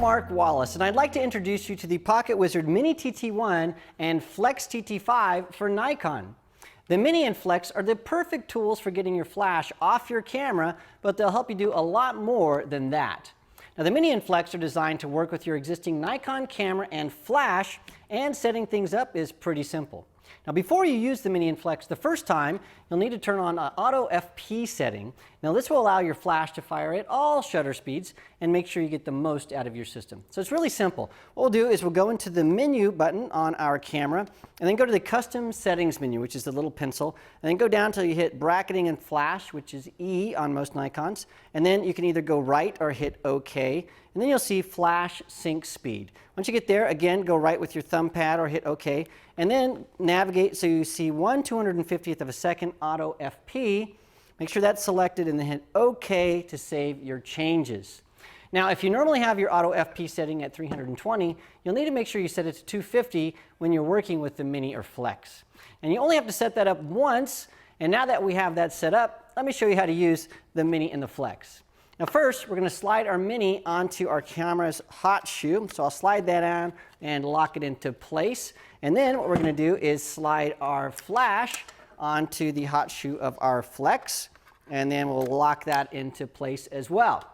Mark Wallace, and I'd like to introduce you to the PocketWizard MiniTT1 and FlexTT5 for Nikon. The Mini and Flex are the perfect tools for getting your flash off your camera, but they'll help you do a lot more than that. Now, the Mini and Flex are designed to work with your existing Nikon camera and flash, and setting things up is pretty simple. Now, before you use the Mini and Flex the first time, you'll need to turn on an auto FP setting. Now, this will allow your flash to fire at all shutter speeds and make sure you get the most out of your system. So it's really simple. What we'll do is we'll go into the menu button on our camera and then go to the custom settings menu, which is the little pencil, and then go down until you hit bracketing and flash, which is E on most Nikons, and then you can either go right or hit OK, and then you'll see flash sync speed. Once you get there, again, go right with your thumb pad or hit OK, and then navigate so you see 1/250th of a second auto FP. Make sure that's selected and then hit OK to save your changes. Now, if you normally have your auto FP setting at 320, you'll need to make sure you set it to 250 when you're working with the Mini or Flex. And you only have to set that up once, and now that we have that set up, let me show you how to use the Mini and the Flex. Now first, we're going to slide our Mini onto our camera's hot shoe. So I'll slide that on and lock it into place. And then what we're going to do is slide our flash onto the hot shoe of our Flex. And then we'll lock that into place as well.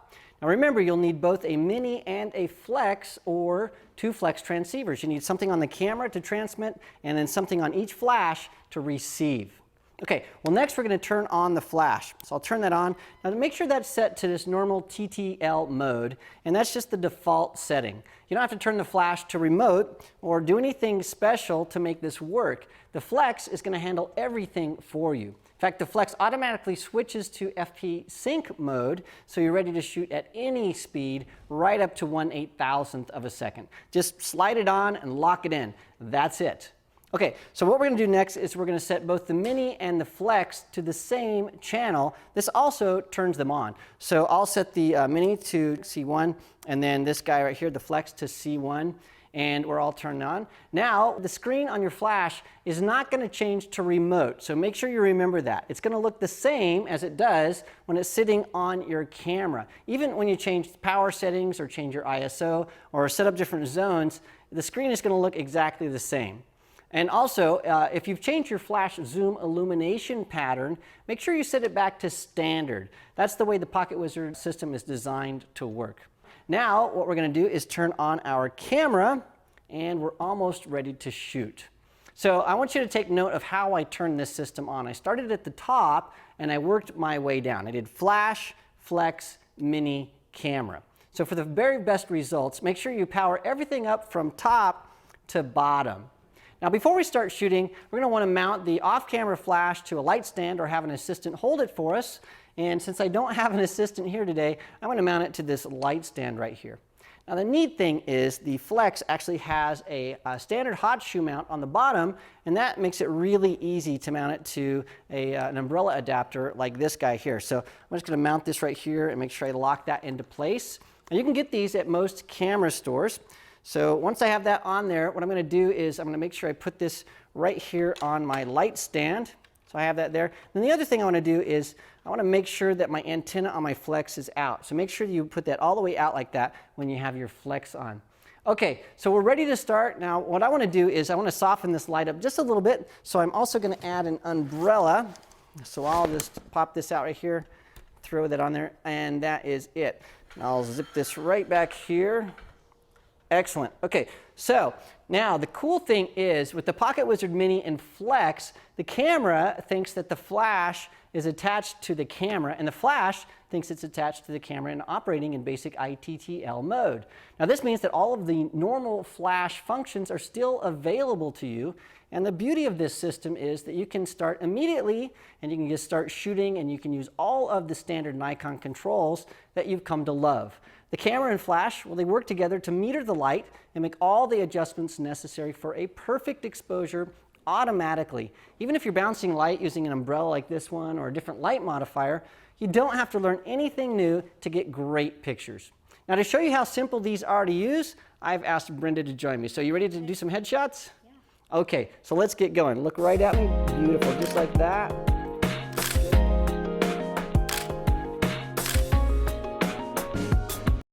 Now remember, you'll need both a Mini and a Flex or two Flex transceivers. You need something on the camera to transmit and then something on each flash to receive. Okay, well next we're going to turn on the flash. So I'll turn that on. Now to make sure that's set to this normal TTL mode, and that's just the default setting. You don't have to turn the flash to remote or do anything special to make this work. The Flex is going to handle everything for you. In fact, the Flex automatically switches to FP sync mode, so you're ready to shoot at any speed right up to 1/8000th of a second. Just slide it on and lock it in. That's it. Okay, so what we're going to do next is we're going to set both the Mini and the Flex to the same channel. This also turns them on. So I'll set the Mini to C1, and then this guy right here, the Flex, to C1, and we're all turned on. Now, the screen on your flash is not going to change to remote, so make sure you remember that. It's going to look the same as it does when it's sitting on your camera. Even when you change power settings or change your ISO or set up different zones, the screen is going to look exactly the same. And also, if you've changed your flash zoom illumination pattern, make sure you set it back to standard. That's the way the PocketWizard system is designed to work. Now, what we're going to do is turn on our camera, and we're almost ready to shoot. So I want you to take note of how I turned this system on. I started at the top, and I worked my way down. I did flash, Flex, Mini, camera. So for the very best results, make sure you power everything up from top to bottom. Now before we start shooting, we're going to want to mount the off-camera flash to a light stand or have an assistant hold it for us. And since I don't have an assistant here today, I'm going to mount it to this light stand right here. Now the neat thing is the Flex actually has a standard hot shoe mount on the bottom, and that makes it really easy to mount it to an umbrella adapter like this guy here. So I'm just going to mount this right here and make sure I lock that into place. And you can get these at most camera stores. So once I have that on there, what I'm going to do is I'm going to make sure I put this right here on my light stand. So I have that there. Then the other thing I want to do is I want to make sure that my antenna on my Flex is out. So make sure you put that all the way out like that when you have your Flex on. Okay, so we're ready to start. Now what I want to do is I want to soften this light up just a little bit. So I'm also going to add an umbrella. So I'll just pop this out right here, throw that on there, and that is it. I'll zip this right back here. Excellent. Okay, so now the cool thing is with the PocketWizard Mini and Flex, the camera thinks that the flash is attached to the camera, and the flash thinks it's attached to the camera and operating in basic ITTL mode. Now this means that all of the normal flash functions are still available to you, and the beauty of this system is that you can start immediately and you can just start shooting, and you can use all of the standard Nikon controls that you've come to love. The camera and flash, well, they work together to meter the light and make all the adjustments necessary for a perfect exposure automatically. Even if you're bouncing light using an umbrella like this one or a different light modifier, you don't have to learn anything new to get great pictures. Now to show you how simple these are to use, I've asked Brenda to join me. So you ready to do some headshots? Yeah. Okay, so let's get going. Look right at me. Beautiful, just like that.